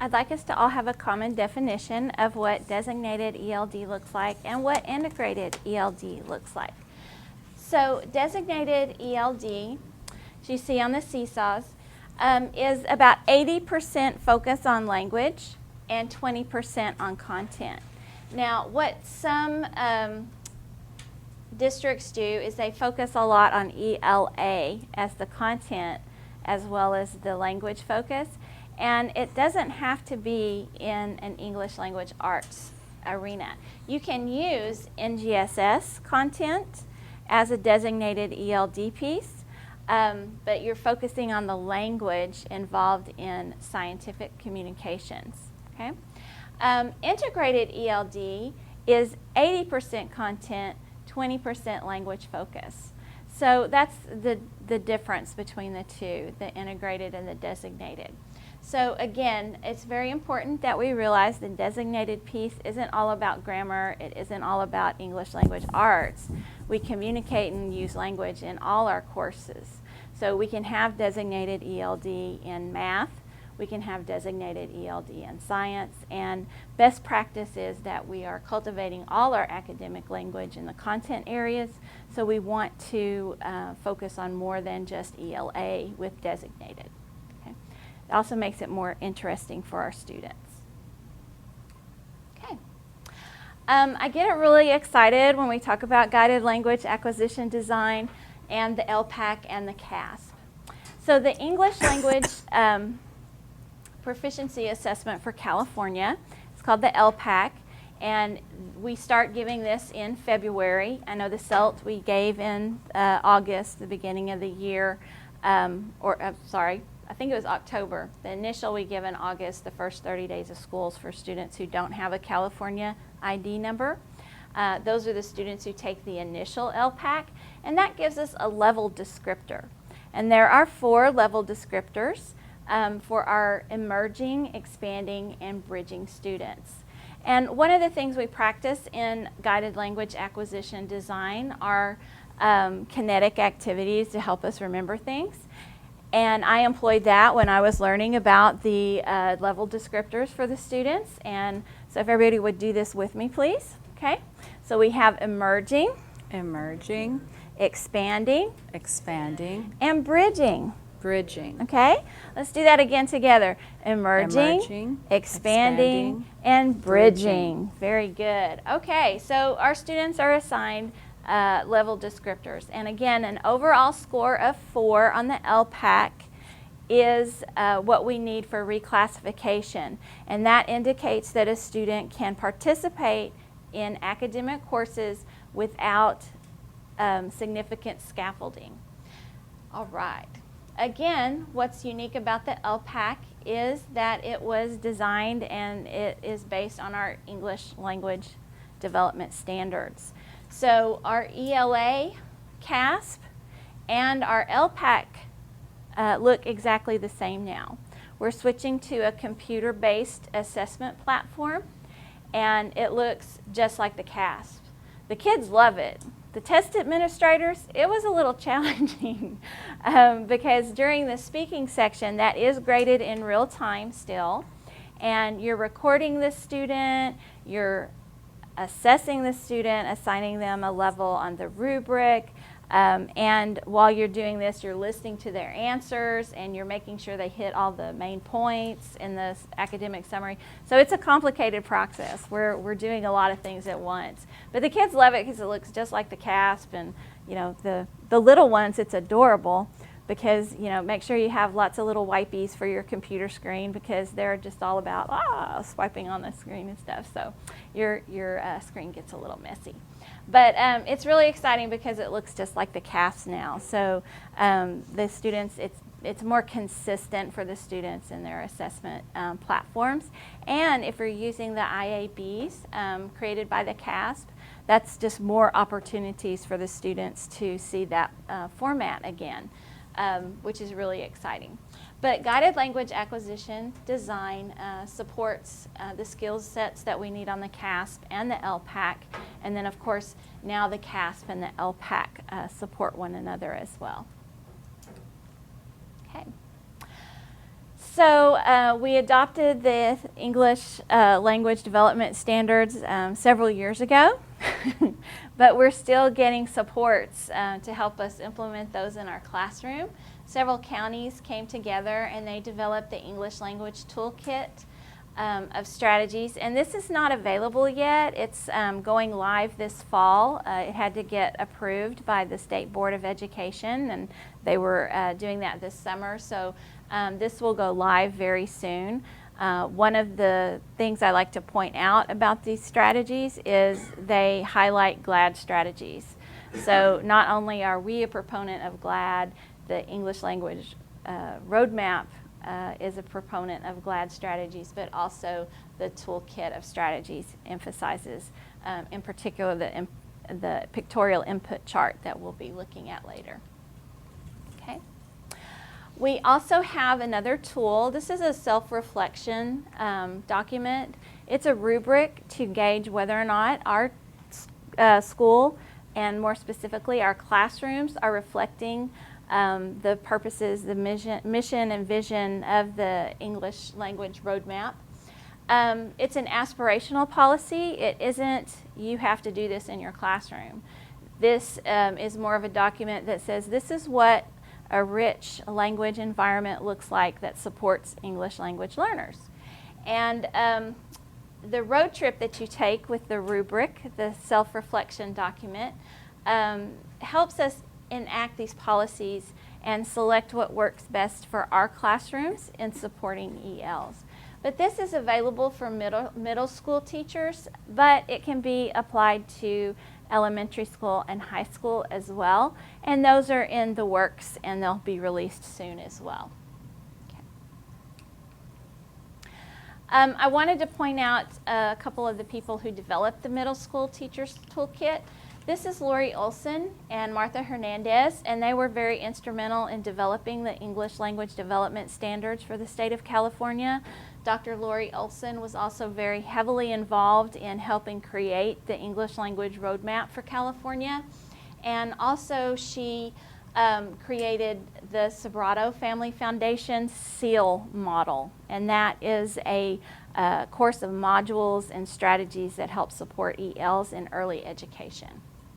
I'd like us to all have a common definition of what designated ELD looks like and what integrated ELD looks like. So designated ELD, as you see on the seesaws, is about 80% focus on language and 20% on content. Now, what some districts do is they focus a lot on ELA as the content as well as the language focus. And it doesn't have to be in an English language arts arena. You can use NGSS content as a designated ELD piece, but you're focusing on the language involved in scientific communications. Okay? Integrated ELD is 80% content, 20% language focus. So that's the difference between the two, the integrated and the designated. So again, it's very important that we realize the designated piece isn't all about grammar, it isn't all about English language arts. We communicate and use language in all our courses. So we can have designated ELD in math, we can have designated ELD in science, and best practice is that we are cultivating all our academic language in the content areas, so we want to focus on more than just ELA with designated. Okay? It also makes it more interesting for our students. Okay. I get really excited when we talk about guided language acquisition design and the LPAC and the CASP. So the English language proficiency assessment for California, it's called the LPAC, and we start giving this in February. I know the CELT we gave in August, the beginning of the year, sorry, I think it was October. The initial we give in August, the first 30 days of schools for students who don't have a California ID number. Those are the students who take the initial LPAC, and that gives us a level descriptor. And there are 4 level descriptors for our emerging, expanding, and bridging students. And one of the things we practice in guided language acquisition design are kinetic activities to help us remember things. And I employed that when I was learning about the level descriptors for the students. And so if everybody would do this with me, please. Okay? So we have emerging, expanding, and bridging. Okay? Let's do that again together. Emerging, expanding, and bridging. Very good. Okay, so our students are assigned level descriptors. And again, an overall score of 4 on the LPAC is what we need for reclassification. And that indicates that a student can participate in academic courses without significant scaffolding. All right. Again, what's unique about the LPAC is that it was designed and it is based on our English language development standards. So our ELA, CASP, and our LPAC look exactly the same now. We're switching to a computer-based assessment platform, and it looks just like the CASP. The kids love it. The test administrators, it was a little challenging because during the speaking section, that is graded in real time still, and you're recording the student, you're assessing the student, assigning them a level on the rubric, and while you're doing this, you're listening to their answers and you're making sure they hit all the main points in the academic summary. So it's a complicated process. We're doing a lot of things at once. But the kids love it because it looks just like the CASP, and you know, the little ones, it's adorable because, you know, make sure you have lots of little wipies for your computer screen because they're just all about swiping on the screen and stuff. So your screen gets a little messy. But it's really exciting because it looks just like the CASP now. So the students, it's more consistent for the students in their assessment platforms. And if you're using the IABs created by the CASP, that's just more opportunities for the students to see that format again, which is really exciting. But guided language acquisition design supports the skill sets that we need on the CASP and the LPAC. And then, of course, now the CASP and the LPAC support one another as well. Okay. So we adopted the English language development standards several years ago, but we're still getting supports to help us implement those in our classroom. Several counties came together and they developed the English language toolkit of strategies, and this is not available yet. It's going live this fall. It had to get approved by the State Board of Education, and they were doing that this summer, so this will go live very soon. One of the things I like to point out about these strategies is they highlight GLAD strategies. So not only are we a proponent of GLAD, the English language roadmap is a proponent of GLAD strategies, but also the toolkit of strategies emphasizes, in particular, the pictorial input chart that we'll be looking at later. Okay. We also have another tool. This is a self-reflection document. It's a rubric to gauge whether or not our school, and more specifically our classrooms, are reflecting the purposes, the mission and vision of the English language roadmap. It's an aspirational policy. It isn't, you have to do this in your classroom. This is more of a document that says this is what a rich language environment looks like that supports English language learners. And the road trip that you take with the rubric, the self-reflection document, helps us enact these policies and select what works best for our classrooms in supporting ELs. But this is available for middle school teachers, but it can be applied to elementary school and high school as well. And those are in the works and they'll be released soon as well. Okay. I wanted to point out a couple of the people who developed the middle school teachers toolkit. This is Lori Olson and Martha Hernandez, and they were very instrumental in developing the English language development standards for the state of California. Dr. Lori Olson was also very heavily involved in helping create the English language roadmap for California. And also she created the Sobrato Family Foundation SEAL model. And that is a course of modules and strategies that help support ELs in early education.